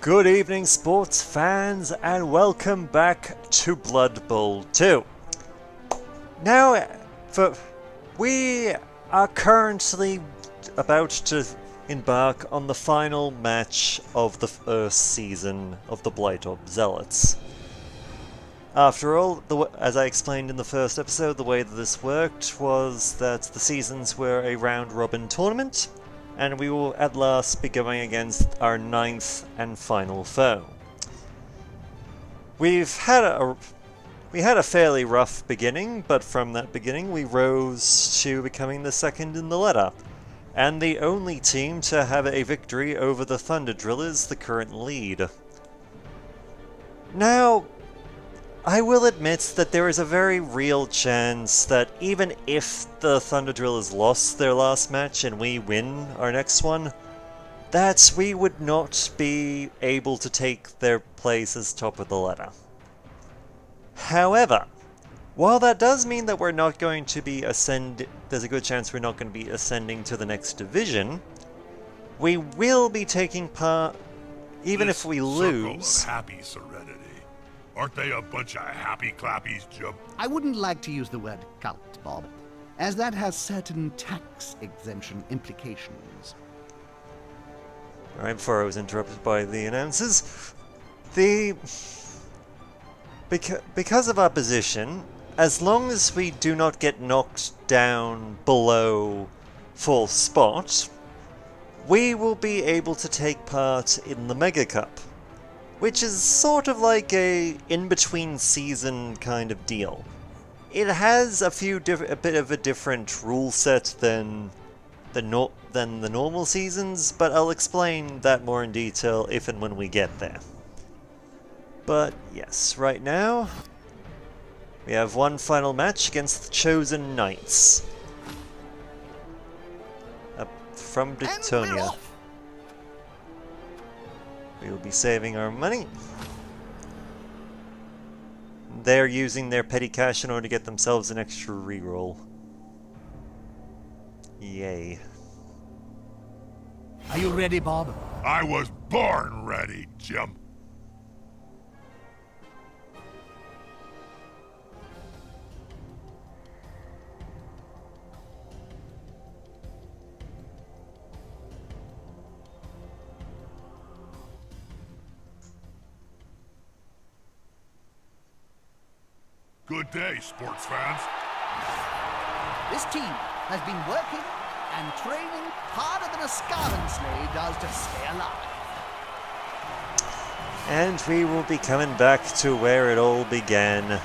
Good evening, sports fans, and welcome back to Blood Bowl 2. Now, we are currently about to embark on the final match of the first season of the Blight Ops Zealots. After all, as I explained in the first episode, the way that this worked was that the seasons were a round-robin tournament, and we will at last be going against our 9th and final foe. We had a fairly rough beginning, but from that beginning we rose to becoming the second in the ladder, and the only team to have a victory over the Thunder Drillers, the current lead. Now, I will admit that there is a very real chance that even if the Thunder Drillers lost their last match and we win our next one, that we would not be able to take their place as top of the ladder. However, while that does mean that we're not going to be there's a good chance we're not going to be ascending to the next division, we will be taking part, even if we lose. Happy serenity. Aren't they a bunch of happy clappies, Jim? I wouldn't like to use the word cult, Bob, as that has certain tax exemption implications. Alright, before I was interrupted by the announcers, because of our position, as long as we do not get knocked down below fourth spot, we will be able to take part in the Mega Cup, which is sort of like a in-between season kind of deal. It has a bit of a different rule set than the normal seasons, but I'll explain that more in detail if and when we get there. But yes, right now we have one final match against the Chosen Knights up from Daytonia. We will be saving our money. They're using their petty cash in order to get themselves an extra reroll. Yay. Are you ready, Bob? I was born ready, Jim. Good day, sports fans. This team has been working and training harder than a scarven slave does to stay alive. And we will be coming back to where it all began.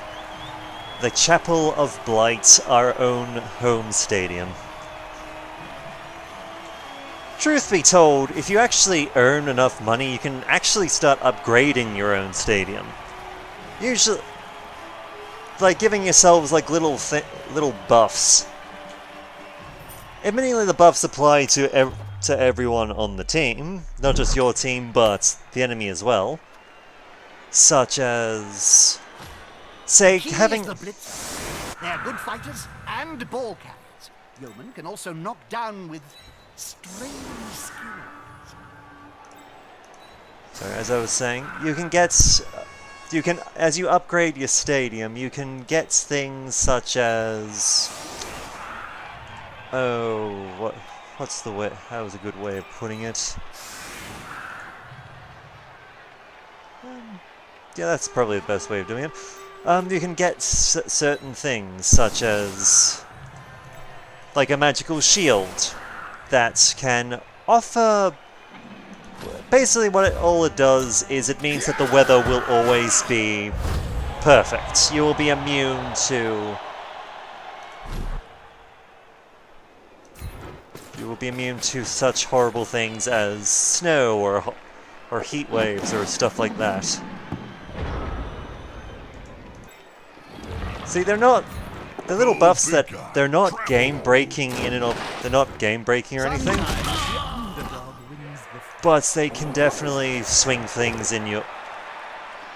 The Chapel of Blight, our own home stadium. Truth be told, if you actually earn enough money, you can actually start upgrading your own stadium. Usually, like giving yourselves like little buffs. Admittedly, the buffs apply to everyone on the team, not just your team, but the enemy as well. Such as, say, having. The blitz. They are good fighters and ball carriers. Yeomen can also knock down with strange skills. So, as I was saying, as you upgrade your stadium, you can get things such as, what's the way? How is a good way of putting it? Yeah, that's probably the best way of doing it. You can get certain things such as, like a magical shield that can offer. Basically, all it does is it means that the weather will always be perfect. You will be immune to. You will be immune to such horrible things as snow or heat waves or stuff like that. See, they're not. The little buffs that they're not game breaking they're not game breaking or anything. But they can definitely swing things in your.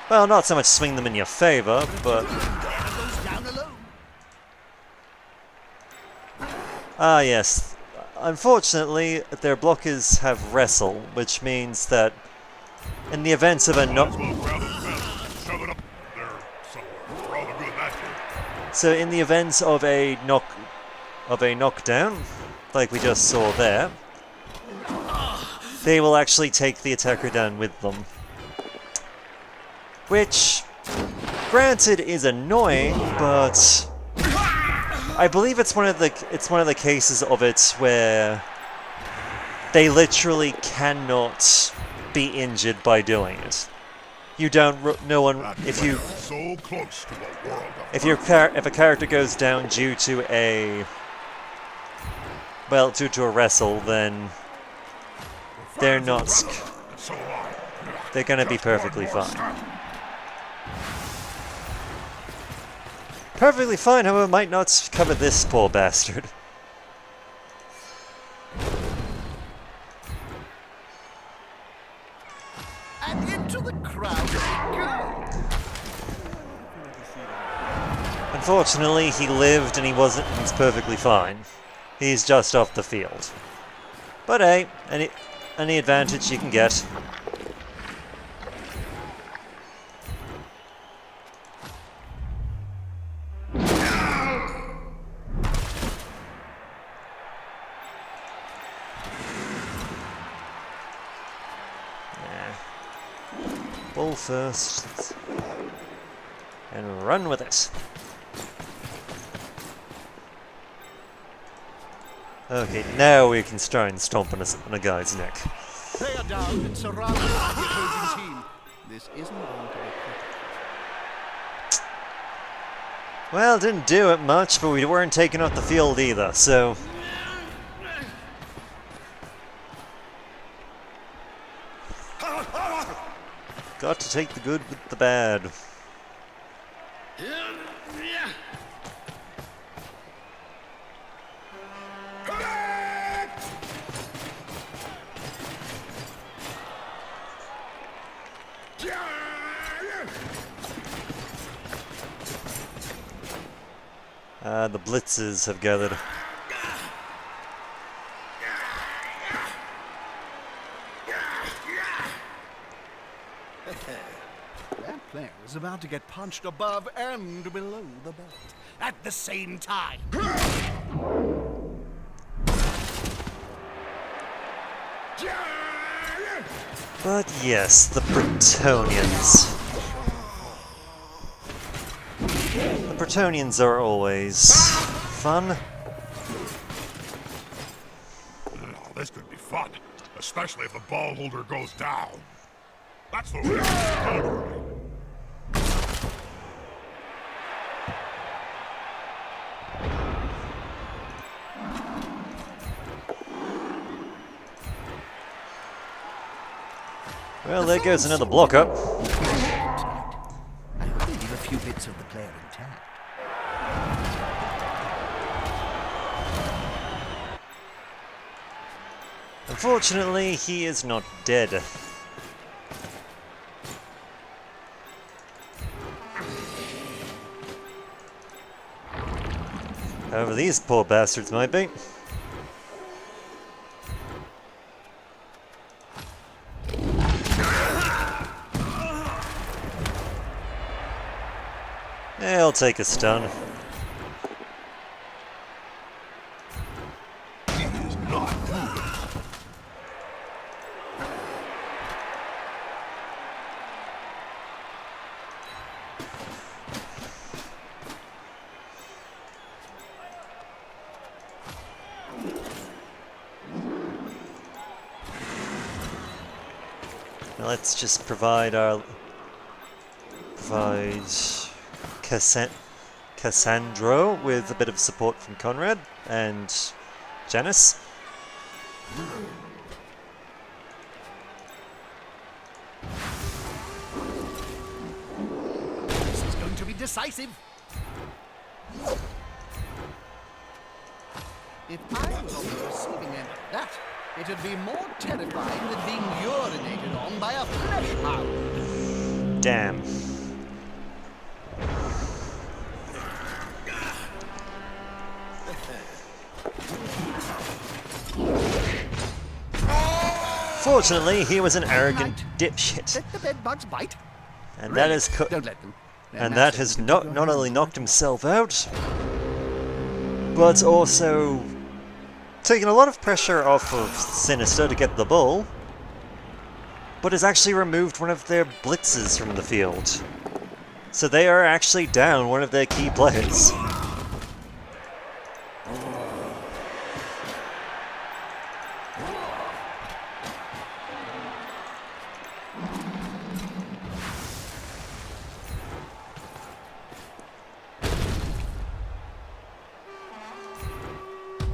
Well, not so much swing them in your favor, but. Ah, yes. Unfortunately, their blockers have wrestle, which means that In the events of a Might knock, as well grab a fence and shove it up there somewhere. For all the good that did. so in the events of a knockdown, like we just saw there, they will actually take the attacker down with them. Which, granted, is annoying, but I believe it's one of the cases of it where they literally cannot be injured by doing it. You don't. No one. If you. So close to a world of If a character goes down due to a wrestle, then they're not. so long. They're gonna be perfectly fine. Perfectly fine, however, might not cover this poor bastard. And into the crowd they go. Unfortunately, he lived and he's perfectly fine. He's just off the field. But hey, any advantage you can get. Ball first. And run with it. Okay, now we can try and stomp on a guy's neck. They are down and surrounded by the opposing team. This isn't going to be pretty. Well, didn't do it much, but we weren't taken off the field either, so... Got to take the good with the bad. The blitzers have gathered. That player is about to get punched above and below the belt at the same time. But yes, the Bretonians. The Bretonians are always fun. Oh, this could be fun, especially if the ball holder goes down. That's the way to celebrate. Well, there goes another block up. I hope they leave a few bits of the player intact. Unfortunately, he is not dead. However, these poor bastards might be. I'll take a stun. Now let's just provide Cassandro with a bit of support from Conrad and Janice. This is going to be decisive. If I was on the receiving end of that, it'd be more terrifying than being urinated on by a flesh hound. Damn. Unfortunately, he was an arrogant dipshit. Let the bedbugs bite. And that is Don't let them. and that has not only knocked himself out, but also taken a lot of pressure off of Sinister to get the bull, but has actually removed one of their blitzes from the field. So they are actually down one of their key players.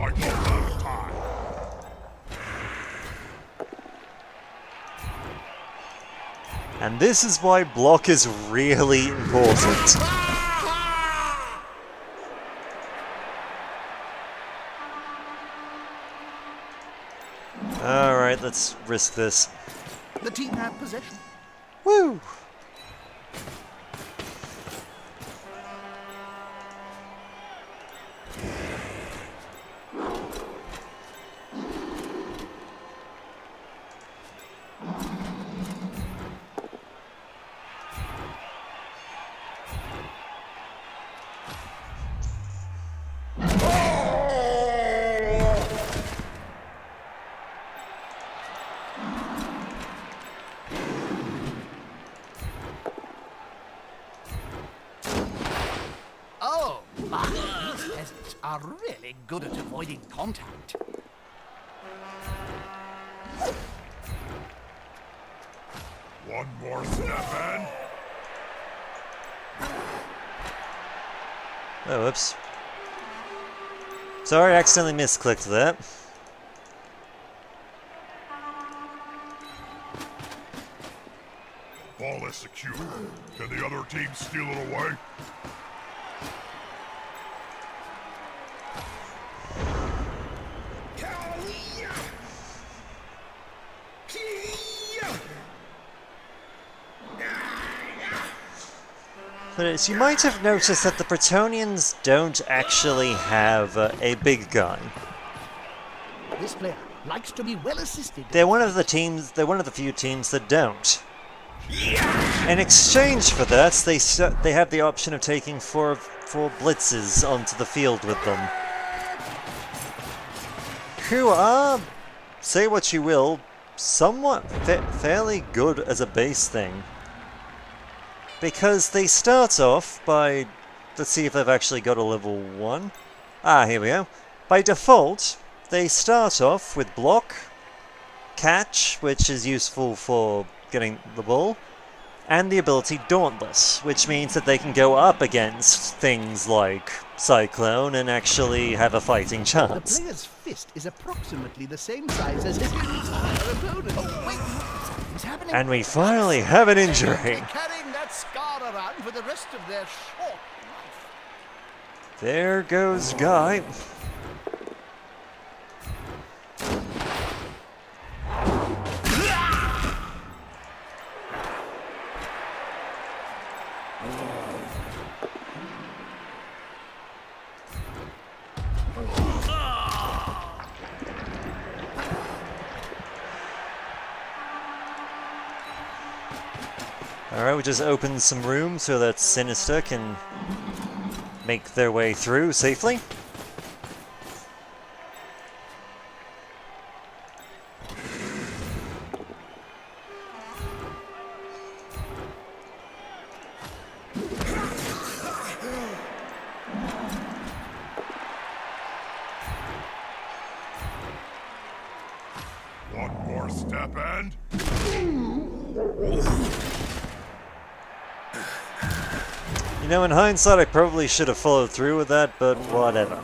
I don't have time. And this is why block is really important. Alright, let's risk this. The team have possession. Woo! Oh, my, these peasants are really good at avoiding contact. One more step in. Oh, whoops. Sorry, I accidentally misclicked that. Ball is secure. Can the other team steal it away? But as you might have noticed that the Bretonians don't actually have a big guy. This player likes to be well assisted. They're one of the few teams that don't. In exchange for that, they have the option of taking four blitzes onto the field with them. Who are, say what you will, somewhat fairly good as a base thing. Because they start off by, let's see if they've actually got a level 1. Ah, here we go. By default, they start off with block, catch, which is useful for getting the ball, and the ability Dauntless, which means that they can go up against things like Cyclone and actually have a fighting The chance. player's fist is approximately the same size as his opponent. Oh, wait, something's happening. And we finally have an They're injury. carrying that scar around for the rest of their short life. There goes Guy. Alright, we just opened some room so that Sinister can make their way through safely. One more step and... You know, in hindsight, I probably should have followed through with that, but whatever.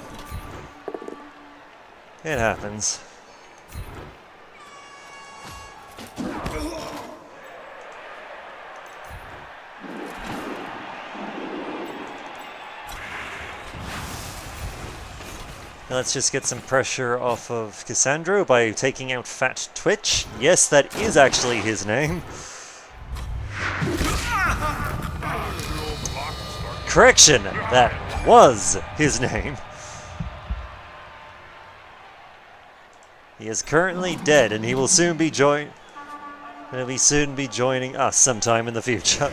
It happens. Now let's just get some pressure off of Cassandro by taking out Fat Twitch. Yes, that is actually his name. Correction, that was his name. He is currently dead, and he will soon be Will he soon be joining us sometime in the future?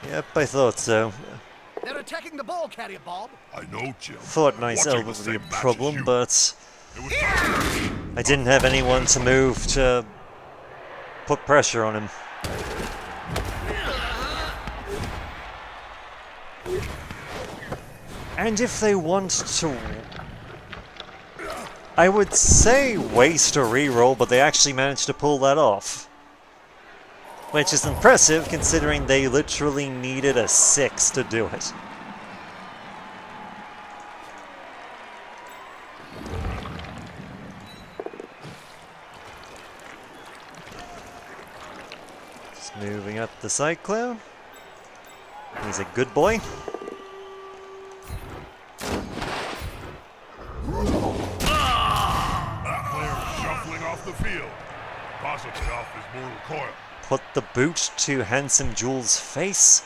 Yep, I thought so. They're attacking the ball carrier, Bob. I know, Jim. Thought nice Watching elbow the would be a same match as problem, you. but It was time. I didn't have anyone to move to put pressure on him. And if they want to, I would say waste a reroll, but they actually managed to pull that off. Which is impressive considering they literally needed a 6 to do it. Just moving up the cyclone. He's a good boy. That player shuffling off the field. Possibly off his mortal coil. Put the boot to Handsome Jules' face.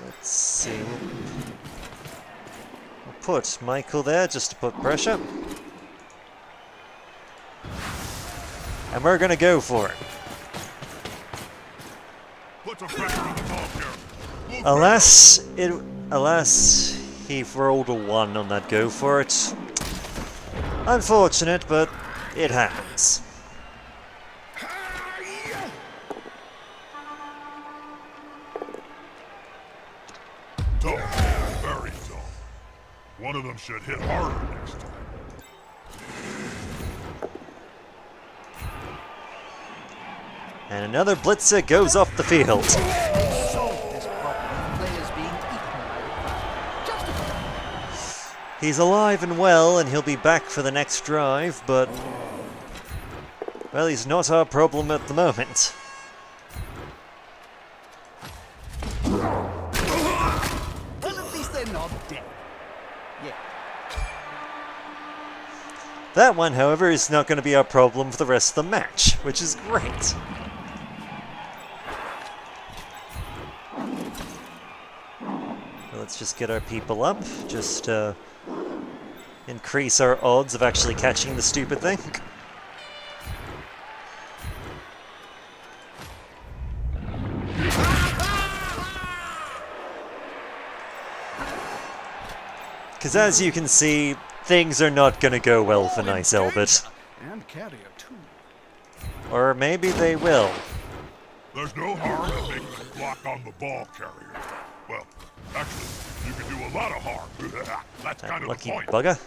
Let's see. We'll put Michael there just to put pressure. And we're gonna go for it. Put some pressure on the ball carrier. Alas, he rolled a 1 on that go for it. Unfortunate, but it happens. Tough, very tough. One of them should hit harder next time. And another blitzer goes off the field. Solve this problem of players being eaten by the crowd. Just a He's alive and well, and he'll be back for the next drive, but... well, he's not our problem at the moment. well, at least they're not dead. Yeah. That one, however, is not going to be our problem for the rest of the match, which is great. Let's just get our people up, just increase our odds of actually catching the stupid thing. Because as you can see, things are not going to go well for Nice Elbert. And carrier, too. Or maybe they will. There's no harm in making a block on the ball carrier. Well, actually, you can do a lot of harm. That's kind of the Lucky point. bugger.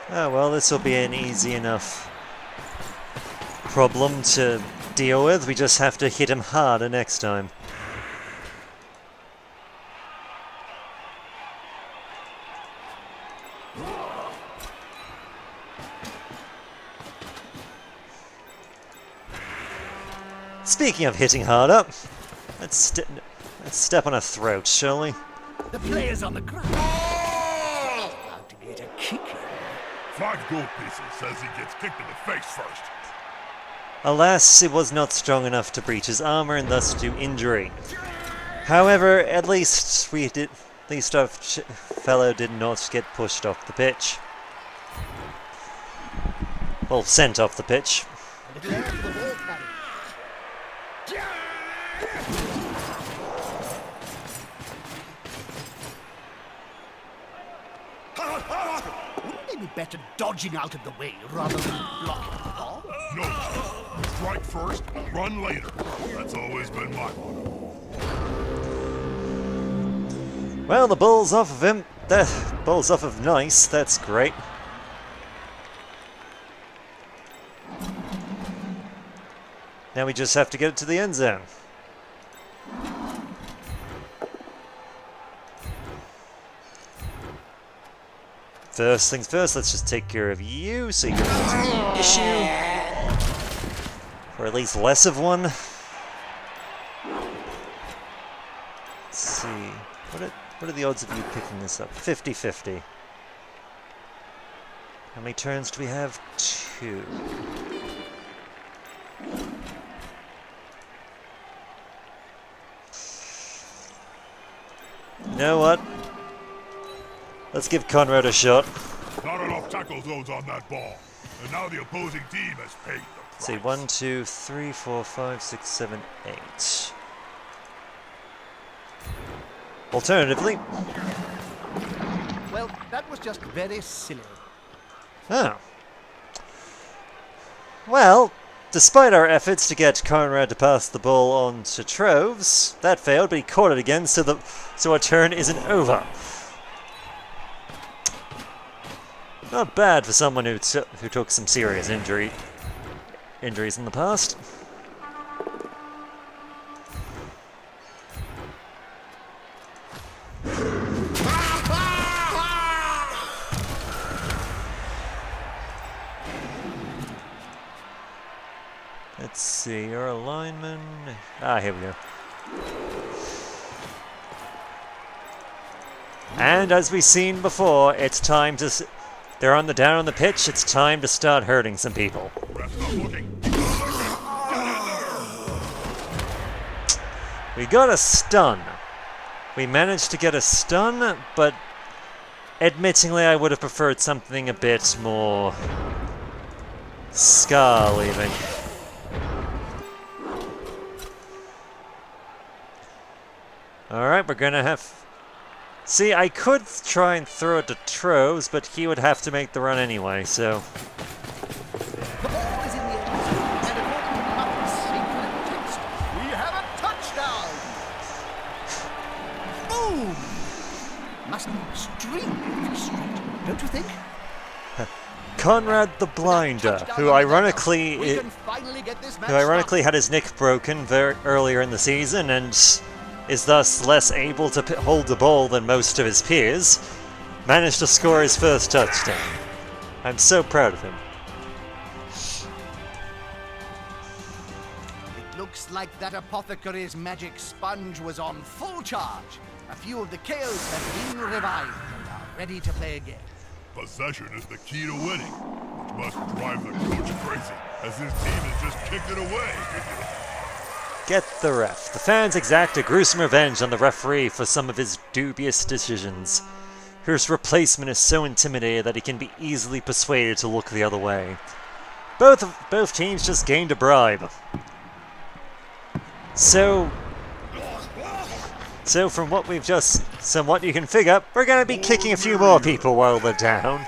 Oh well, this will be an easy enough problem to deal with. We just have to hit him harder next time. Speaking of hitting harder, let's step on a throat, shall we? The player's on the ground. About to get a kick. 5 gold pieces says he gets kicked in the face first. Alas, it was not strong enough to breach his armor and thus do injury. However, at least our fellow did not get pushed off the pitch. Well, sent off the pitch. There's the ball carrier. Wouldn't they be better dodging out of the way rather than blocking the ball? No, Strike first, run later. That's always been my motto. Well, the ball's off of him. The ball's off of Nice. That's great. Now we just have to get it to the end zone. First things first, let's just take care of you so you don't have an issue. Or at least less of one. Let's see. What are the odds of you picking this up? 50-50. How many turns do we have? 2. You know what? Let's give Conrad a shot. Not enough tackle zones on that ball. And now the opposing team has paid the price. Let's see, 1, 2, 3, 4, 5, 6, 7, 8. Alternatively... Well, that was just very silly. Oh. Well, despite our efforts to get Conrad to pass the ball on to Troves, that failed, but he caught it again, so our turn isn't over. Not bad for someone who took some serious injuries in the past. Let's see, our lineman... here we go. And as we've seen before, it's time to... They're on the down on the pitch, it's time to start hurting some people. We got a stun. We managed to get a stun, but admittingly I would have preferred something a bit more scar-leaving. Alright, we're gonna have... See, I could try and throw it to Troves, but he would have to make the run anyway, so... The ball is in the end zone, and according to Muppet's secret text, we have a touchdown! Boom! Must be extremely frustrating, don't you think? Conrad the Blinder, who ironically had his neck broken very earlier in the season and is thus less able to hold the ball than most of his peers, managed to score his first touchdown. I'm so proud of him. It looks like that apothecary's magic sponge was on full charge. A few of the KOs have been revived and are ready to play again. Possession is the key to winning, which must drive the coach crazy, as his team has just kicked it away. Get the ref. The fans exact a gruesome revenge on the referee for some of his dubious decisions. His replacement is so intimidated that he can be easily persuaded to look the other way. Both teams just gained a bribe. So from what we've just, somewhat you can figure, we're going to be kicking a few more people while they're down.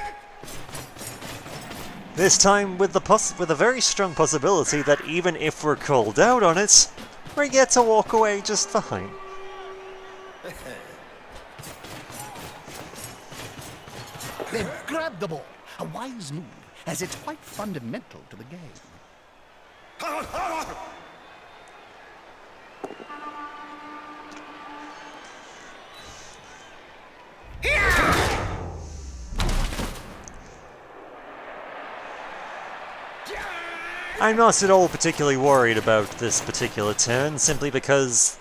This time with a very strong possibility that even if we're called out on it, we get to walk away just fine. They've grabbed the ball. A wise move, as it's quite fundamental to the game. I'm not at all particularly worried about this particular turn, simply because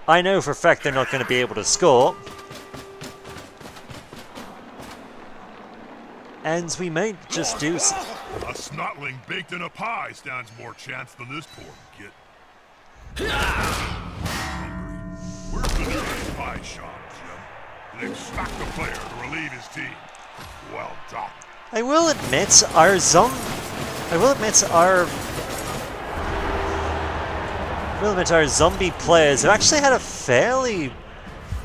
I know for a fact they're not going to be able to score. And we might just do... A snotling baked in a pie stands more chance than this poor kid. Where's the nearest pie shop, Jim? They've smacked the player to relieve his team. Well done. I will admit, our zombie players have actually had a fairly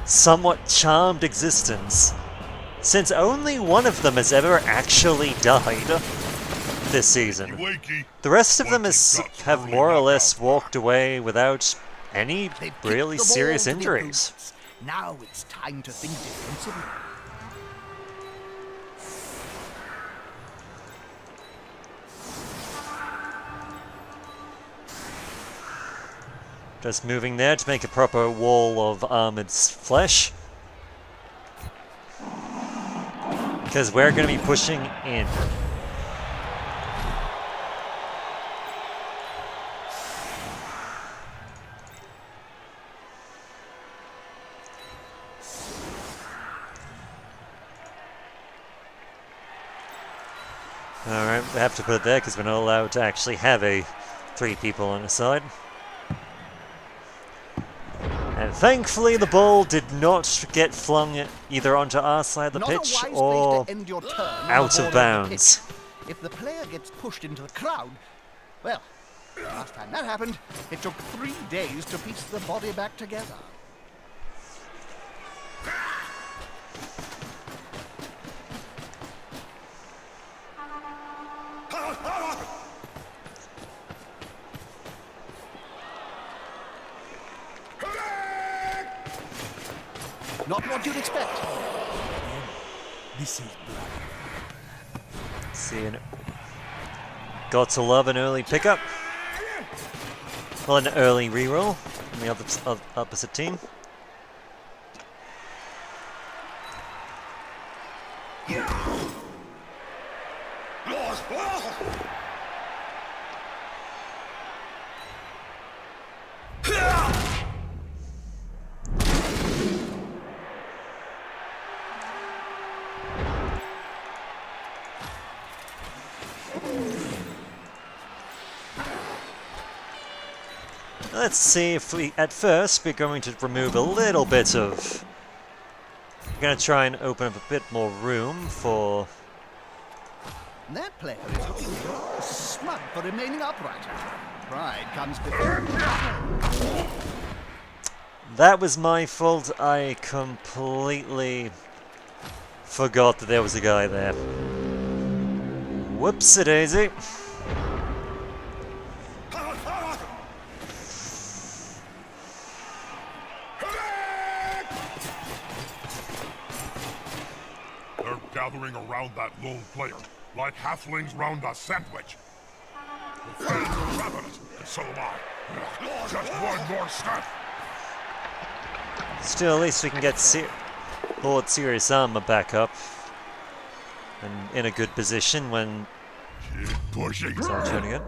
somewhat charmed existence, since only one of them has ever actually died. this season. Wakey. The rest of them Once it have guts more or early less knockout. walked away without any They've kicked really the ball serious to the injuries. opponents. Now it's time to think defensively. Just moving there to make a proper wall of armored flesh. Because we're going to be pushing in. Alright, we have to put it there because we're not allowed to actually have 3 people on the side. And thankfully the ball did not get flung either onto our side of the Not pitch a wise or place to end your turn on the out border of the bounds. pitch. If the player gets pushed into the crowd, well, last time that happened, it took 3 days to piece the body back together. Not what you'd expect. This is Seeing it. Got to love an early pickup. Well, an early reroll from the opposite team. Let's see if we, at first, we're going to remove a little bit of... We're going to try and open up a bit more room for... That player is looking smug for remaining upright. Pride comes before... That was my fault. I completely forgot that there was a guy there. Whoopsie-daisy. They're gathering around that lone player, like halflings round a sandwich. The fans are ravenous, and so am I. Just one more step. Still, at least we can get Lord Serious Armor back up. And in a good position when Keep pushing. it's all turning it.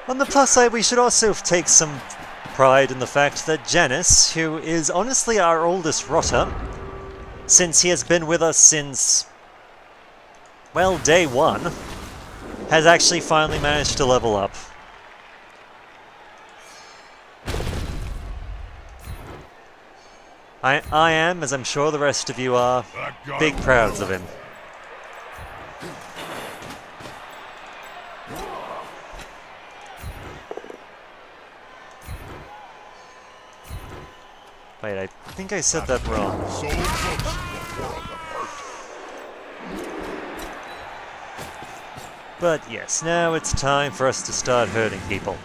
On the plus side, we should also take some pride in the fact that Janice, who is honestly our oldest rotter, since he has been with us since, well, day 1, has actually finally managed to level up. I am, as I'm sure the rest of you are, That guy big prouds of him. Wait, I think I said that wrong. so close to the war of the heart. But yes, now it's time for us to start hurting people.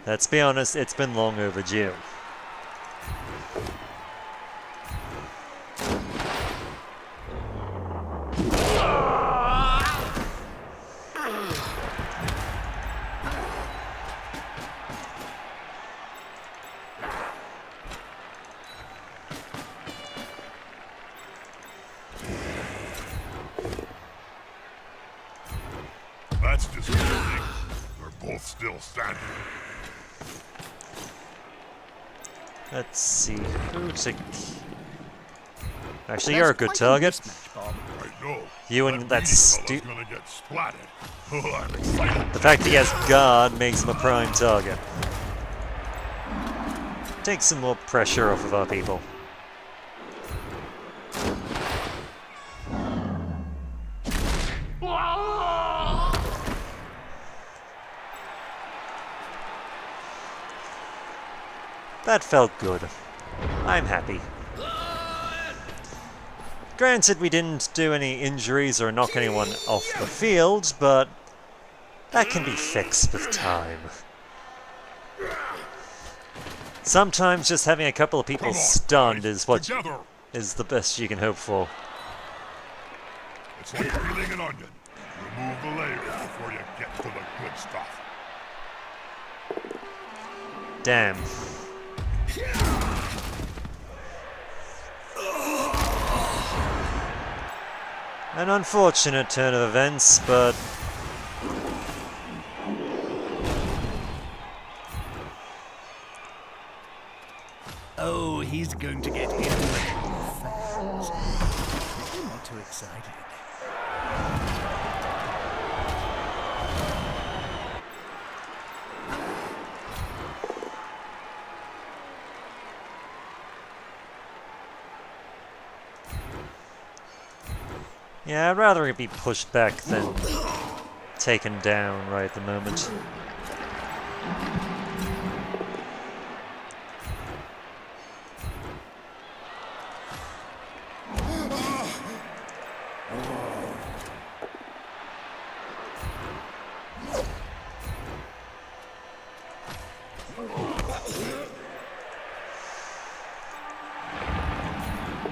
Let's be honest, it's been long overdue. That's disappointing. They're both still standing. Let's see who to... Actually, That's you're a good quite target. mismatch, Bob. I know. You and that meaty fella's gonna get splatted. Oh, I'm excited. The fact that he has guard makes him a prime target. Take some more pressure off of our people. That felt good. I'm happy. Granted, we didn't do any injuries or knock anyone off the field, but that can be fixed with time. Sometimes just having a couple of people stunned is the best you can hope for. It's like peeling an onion. Remove the layers before you get to the good stuff. Damn. An unfortunate turn of events, but Oh, he's going to get hit fast. I'm not too excited. yeah, I'd rather it be pushed back than taken down right at the moment.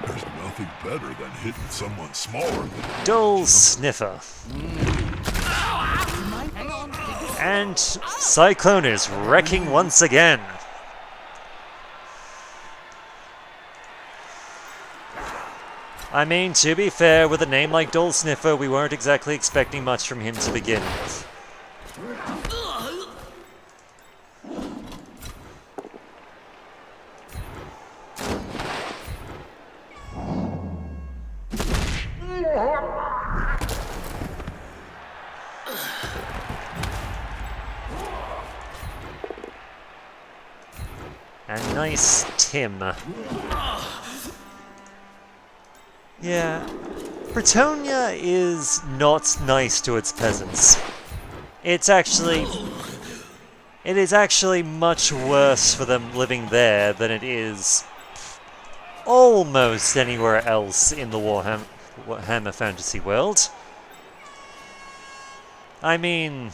There's nothing better than hitting someone smaller than you. Dull Sniffer. And Cyclone is wrecking once again. I mean, to be fair, with a name like Dull Sniffer, we weren't exactly expecting much from him to begin with. And nice Tim. Yeah, Bretonia is not nice to its peasants. It is actually much worse for them living there than it is almost anywhere else in the Warhammer Fantasy world. I mean,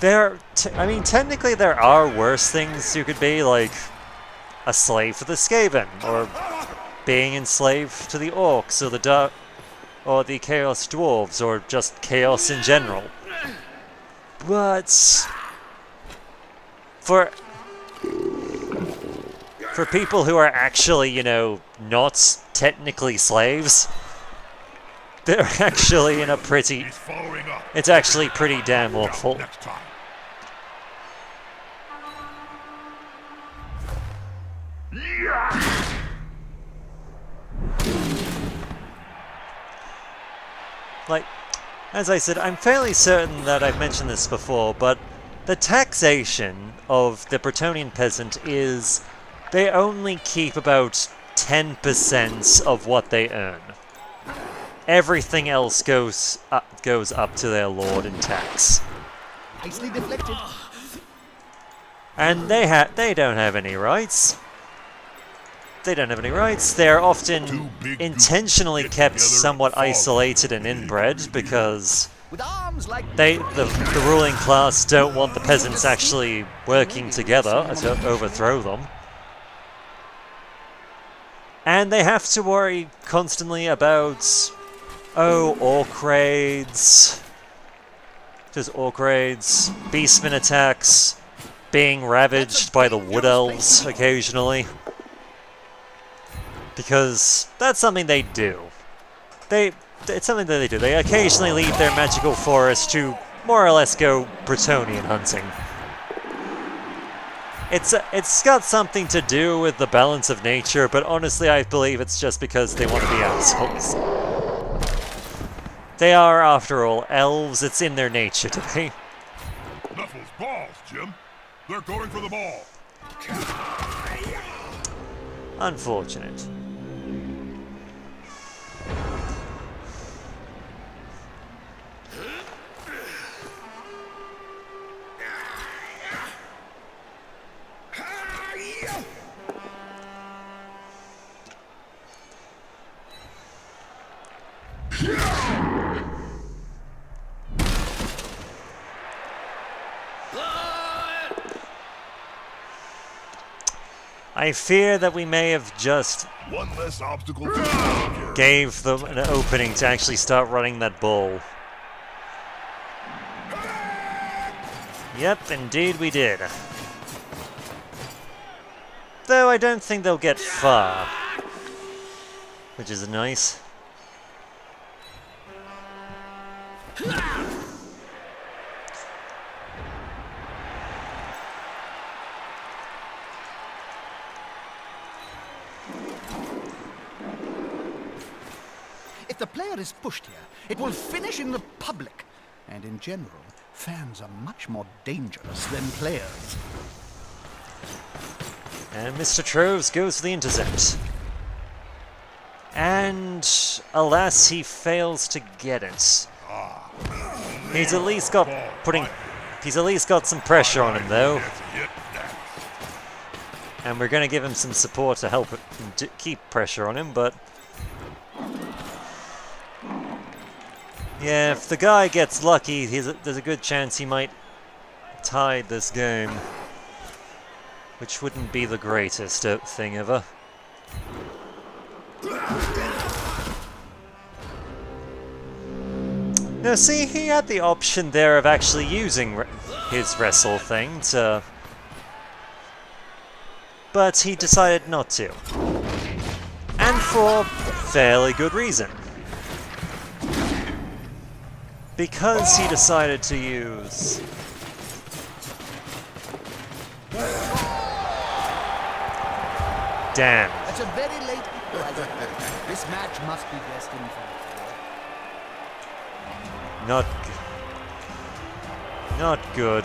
technically there are worse things you could be, like a slave to the Skaven, or being enslaved to the Orcs, or the Chaos Dwarves, or just Chaos in general. But for people who are actually, not technically slaves, they're actually in a pretty... It's actually pretty damn awful. Like, as I said, I'm fairly certain that I've mentioned this before, but the taxation of the Bretonian peasant is they only keep about 10% of what they earn. Everything else goes up to their lord in tax. Nicely deflected. And they don't have any rights. They don't have any rights. They're often intentionally kept somewhat isolated and inbred because the ruling class don't want the peasants actually working together to overthrow them. And they have to worry constantly about, orc raids. Just orc raids, beastmen attacks, being ravaged by the wood elves occasionally. Because that's something they do. It's something that they do. They occasionally leave their magical forest to more or less go Bretonian hunting. It's got something to do with the balance of nature, but honestly I believe it's just because they want to be assholes. They are, after all, elves. It's in their nature to be. Knuckles balls, Jim. They're going for the ball. Unfortunate. I fear that we may have just One less obstacle to conquer. gave them an opening to actually start running that ball. Yep, indeed we did. Though I don't think they'll get far, which is nice. If the player is pushed here, it will finish in the public. And in general, fans are much more dangerous than players. And Mr. Troves goes for the intercept. And alas, he fails to get it. He's at least got some pressure on him though. And we're going to give him some support to help him to keep pressure on him, but yeah, if the guy gets lucky, there's a good chance he might tie this game. Which wouldn't be the greatest thing ever. Now see, he had the option there of actually using his wrestle thing to... But he decided not to. And for fairly good reason. Because he decided to use... Damn. That's a very late equalizer. This match must be destined for Not good.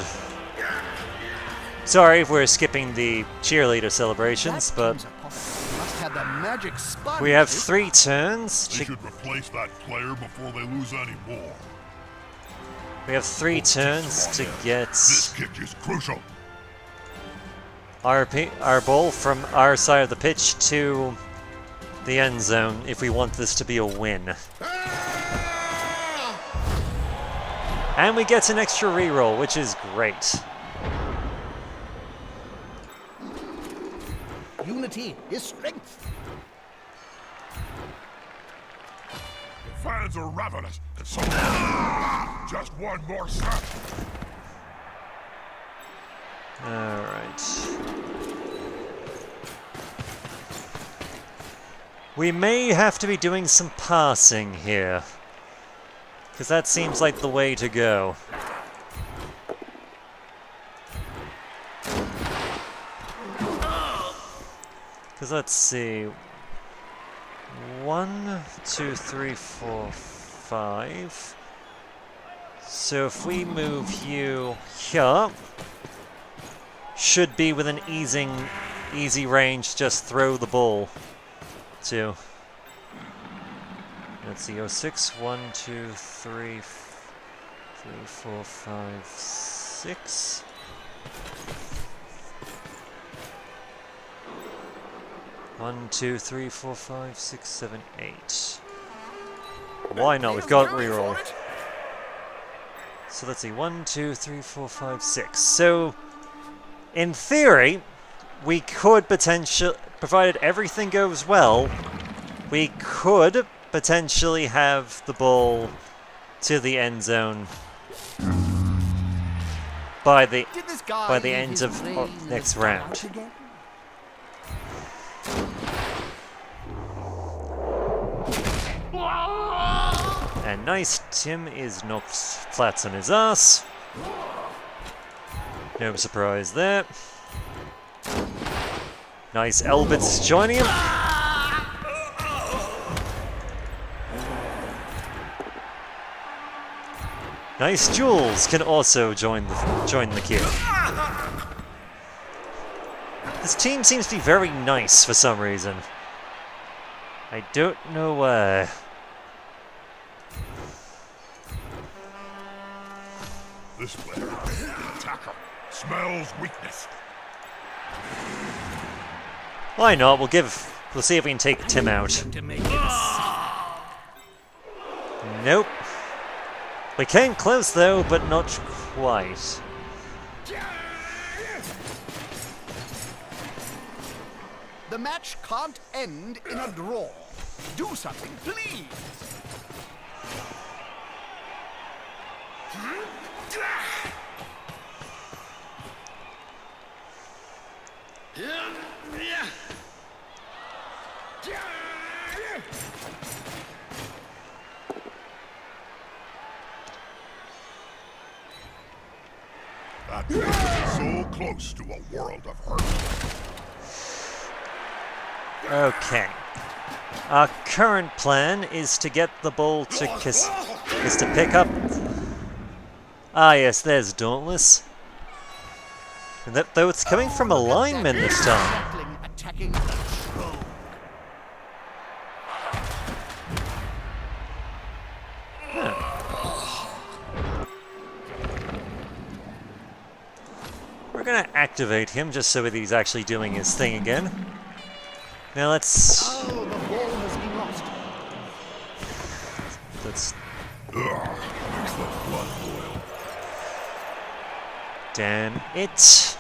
Sorry if we're skipping the cheerleader celebrations, but must have the magic sponge. we have 3 turns. They should replace that player before they lose any more. We have 3 turns to get This kick is crucial. our ball from our side of the pitch to the end zone if we want this to be a win. And we get an extra reroll, which is great. Unity is strength. The fans are ravenous, and so just one more step. Alright. We may have to be doing some passing here. Because that seems like the way to go. Because let's see. 1, 2, 3, 4, 5. So if we move you here, should be within easy range, just throw the ball to. Let's see, 06, 1, 2, 3, 4, 5, 6. One, 2, 3, 4, 5, 6, 7, 8. Why not? We've got reroll. So let's see, 1, 2, 3, 4, 5, 6. So, in theory, we could potentially, provided everything goes well, we could potentially have the ball to the end zone by the end of next round. And nice, Tim is knocked flat on his ass. No surprise there. Nice, Elbit's joining him. Nice, Jules can also join the queue. This team seems to be very nice for some reason. I don't know why. This player, the attacker, smells weakness. Why not? We'll see if we can take Tim out. Nope. We came close though, but not quite. The match can't end in a draw. Do something, please. That is so close to a world of hurt. Okay. Our current plan is to get the ball to is to pick up. Ah, yes, there's Dauntless. And that, though it's coming from a lineman this time. Attacking the troll. We're gonna activate him just so that he's actually doing his thing again. Now let's. Oh, the ball has been lost. Let's. Makes the blood boil. Damn it.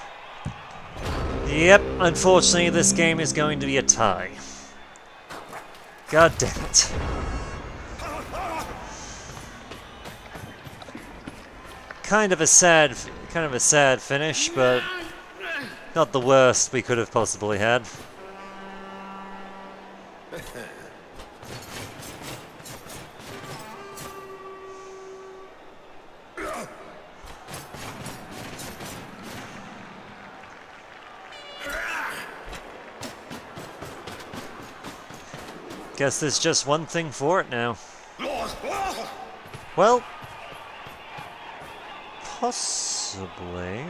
Yep, unfortunately this game is going to be a tie. God damn it. Kind of a sad finish, but not the worst we could have possibly had. Guess there's just one thing for it now. Well, possibly.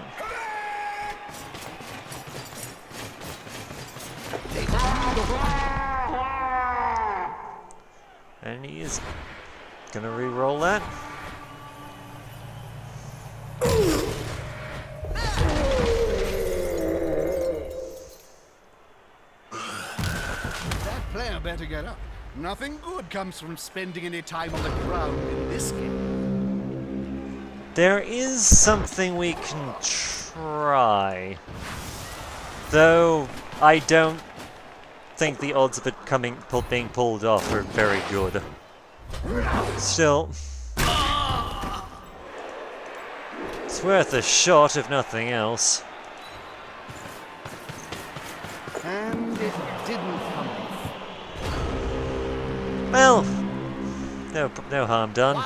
And he is gonna re-roll that. That player better get up. Nothing good comes from spending any time on the ground in this game. There is something we can try. Though I don't think the odds of it being pulled off are very good. Still, it's worth a shot if nothing else. And it didn't come off. Well, no harm done. Wow!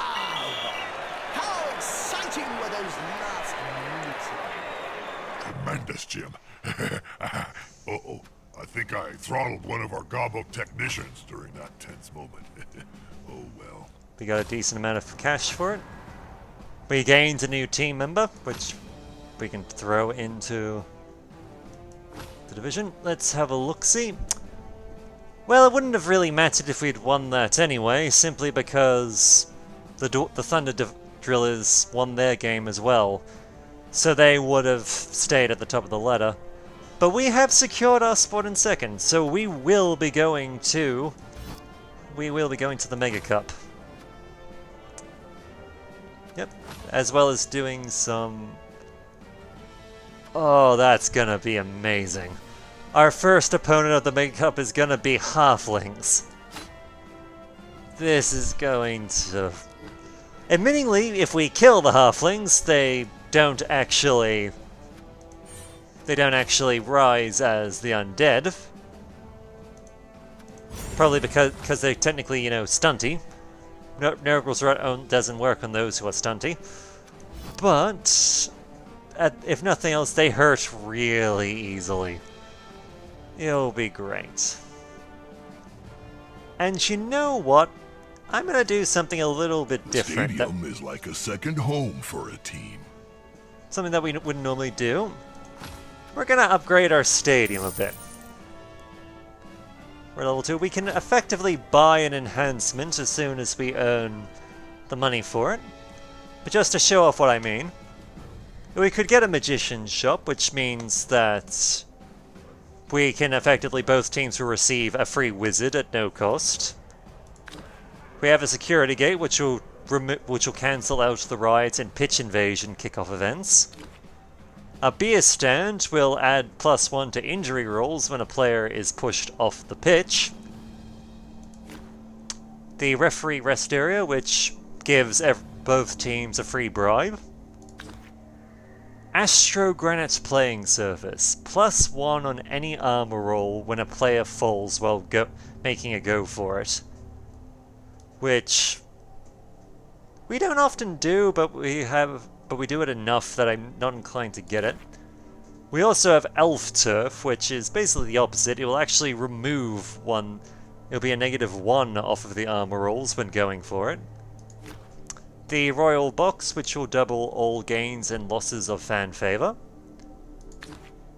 How exciting were those last minutes? Tremendous, Jim. Uh-oh. I think I throttled one of our gobbo technicians during that tense moment. Oh well. We got a decent amount of cash for it. We gained a new team member, which we can throw into the division. Let's have a look-see. Well, it wouldn't have really mattered if we'd won that anyway, simply because the Thunder Drillers won their game as well. So they would have stayed at the top of the ladder. But we have secured our spot in second, so we will be going to the Mega Cup. Yep, as well as doing some. Oh, that's gonna be amazing. Our first opponent of the Mega Cup is gonna be Halflings. This is going to. Admittingly, if we kill the Halflings, they don't actually rise as the undead. Probably because they're technically, stunty. Miracle's Rot doesn't work on those who are stunty. But, if nothing else, they hurt really easily. It'll be great. And you know what? I'm gonna do something a little bit different. The stadium is like a second home for a team. Something that we wouldn't normally do. We're gonna upgrade our stadium a bit. We're level 2. We can effectively buy an enhancement as soon as we earn the money for it. But just to show off what I mean, we could get a magician's shop, which means that we can effectively, both teams will receive a free wizard at no cost. We have a security gate, which will cancel out the riots and pitch invasion kickoff events. A beer stand will add +1 to injury rolls when a player is pushed off the pitch. The referee rest area, which gives both teams a free bribe. Astro Granite playing surface, +1 on any armor roll when a player falls while making a go for it. Which we don't often do, but we do it enough that I'm not inclined to get it. We also have Elf Turf, which is basically the opposite. It will actually remove one. It'll be a -1 off of the armor rolls when going for it. The Royal Box, which will double all gains and losses of fan favor.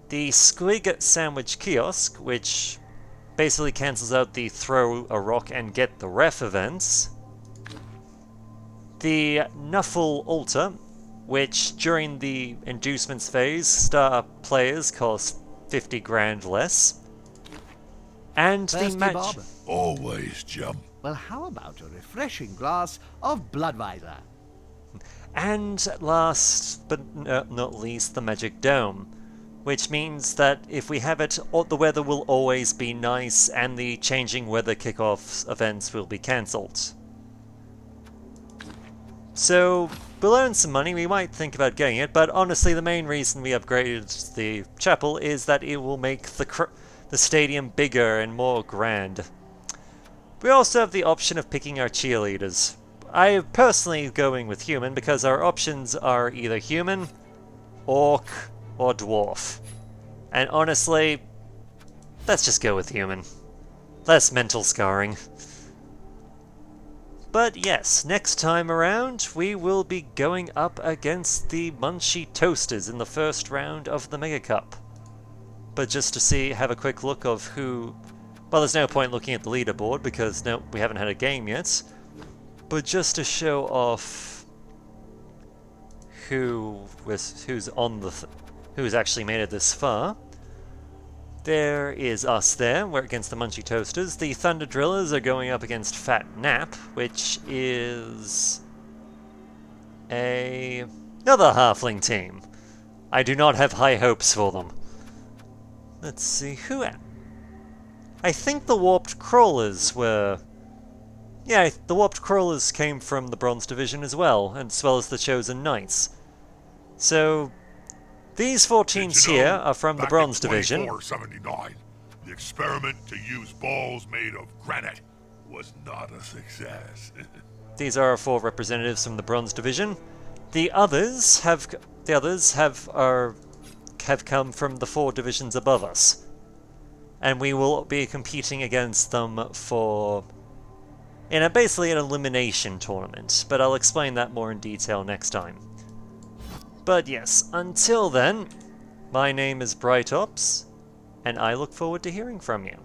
The Squig Sandwich Kiosk, which basically cancels out the throw a rock and get the ref events. The Nuffle Altar, which during the inducements phase, star players cost 50 grand less. And the match... Always, Jim. Well, how about a refreshing glass of Bloodweiser? And last but not least, the Magic Dome, which means that if we have it, the weather will always be nice and the changing weather kickoff events will be cancelled. So, we'll earn some money, we might think about getting it, but honestly the main reason we upgraded the chapel is that it will make the stadium bigger and more grand. We also have the option of picking our cheerleaders. I am personally going with human because our options are either human, orc, or dwarf. And honestly, let's just go with human. Less mental scarring. But yes, next time around, we will be going up against the Munchie Toasters in the first round of the Mega Cup. But just to have a quick look of who... Well, there's no point looking at the leaderboard because we haven't had a game yet. But just to show off who's actually made it this far. There is us there. We're against the Munchie Toasters. The Thunder Drillers are going up against Fat Nap, which is another halfling team. I do not have high hopes for them. Let's see who. I think the Warped Crawlers were. Yeah, the Warped Crawlers came from the Bronze Division as well as the Chosen Knights. So. These 4 teams here are from the Bronze Division. 2479, the experiment to use balls made of granite was not a success. These are our 4 representatives from the Bronze Division. The others have come from the 4 divisions above us, and we will be competing against them in basically an elimination tournament. But I'll explain that more in detail next time. But yes, until then, my name is Blight Ops, and I look forward to hearing from you.